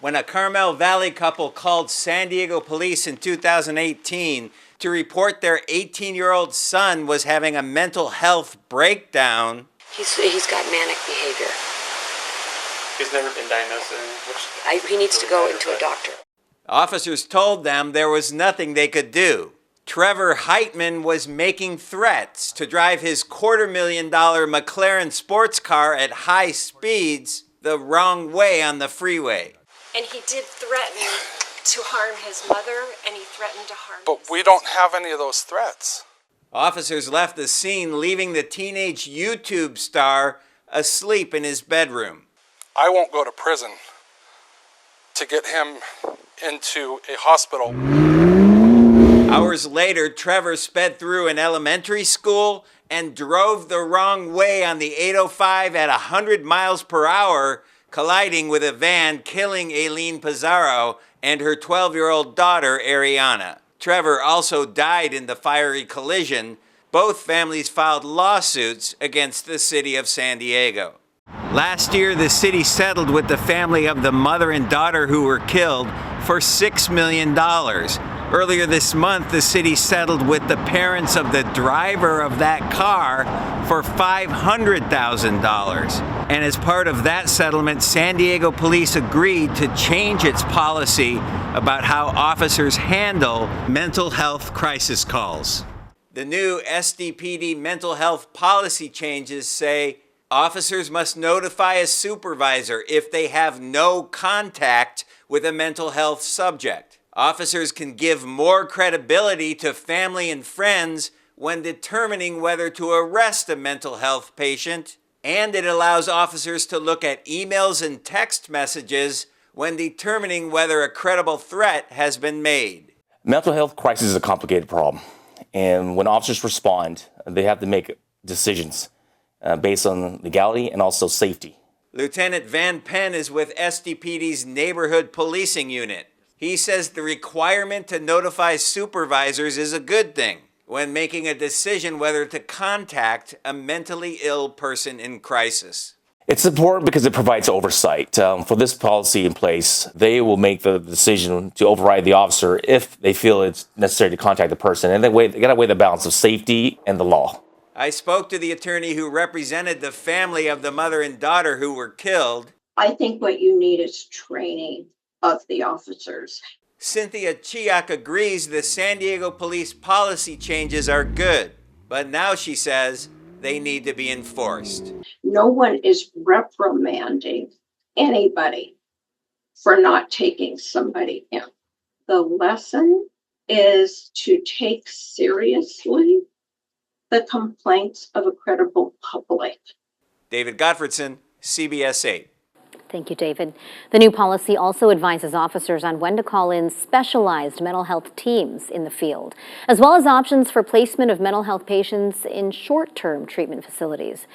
when a Carmel Valley couple called San Diego police in 2018 to report their 18-year-old son was having a mental health breakdown. He's got manic behavior. He's never been diagnosed with he needs to go into a doctor. Officers told them there was nothing they could do. Trevor Heitman was making threats to drive his $250,000 McLaren sports car at high speeds the wrong way on the freeway. And he did threaten to harm his mother, and he threatened to harm But we don't have any of those threats. Officers left the scene, leaving the teenage YouTube star asleep in his bedroom. I won't go to prison to get him into a hospital. Hours later, Trevor sped through an elementary school and drove the wrong way on the 805 at 100 miles per hour, colliding with a van, killing Aileen Pizarro and her 12-year-old daughter, Ariana. Trevor also died in the fiery collision. Both families filed lawsuits against the city of San Diego. Last year, the city settled with the family of the mother and daughter who were killed for $6 million. Earlier this month, the city settled with the parents of the driver of that car for $500,000. And as part of that settlement, San Diego police agreed to change its policy about how officers handle mental health crisis calls. The new SDPD mental health policy changes say officers must notify a supervisor if they have no contact with a mental health subject. Officers can give more credibility to family and friends when determining whether to arrest a mental health patient, and it allows officers to look at emails and text messages when determining whether a credible threat has been made. Mental health crisis is a complicated problem, and when officers respond, they have to make decisions based on legality and also safety. Lieutenant Van Penn is with SDPD's Neighborhood Policing Unit. He says the requirement to notify supervisors is a good thing when making a decision whether to contact a mentally ill person in crisis. It's important because it provides oversight. For this policy in place, they will make the decision to override the officer if they feel it's necessary to contact the person. And they got to weigh the balance of safety and the law. I spoke to the attorney who represented the family of the mother and daughter who were killed. I think what you need is training of the officers. Cynthia Chiak agrees the San Diego police policy changes are good, but now she says they need to be enforced. No one is reprimanding anybody for not taking somebody in. The lesson is to take seriously the complaints of a credible public. David Gottfredson, CBS 8. Thank you, David. The new policy also advises officers on when to call in specialized mental health teams in the field, as well as options for placement of mental health patients in short-term treatment facilities.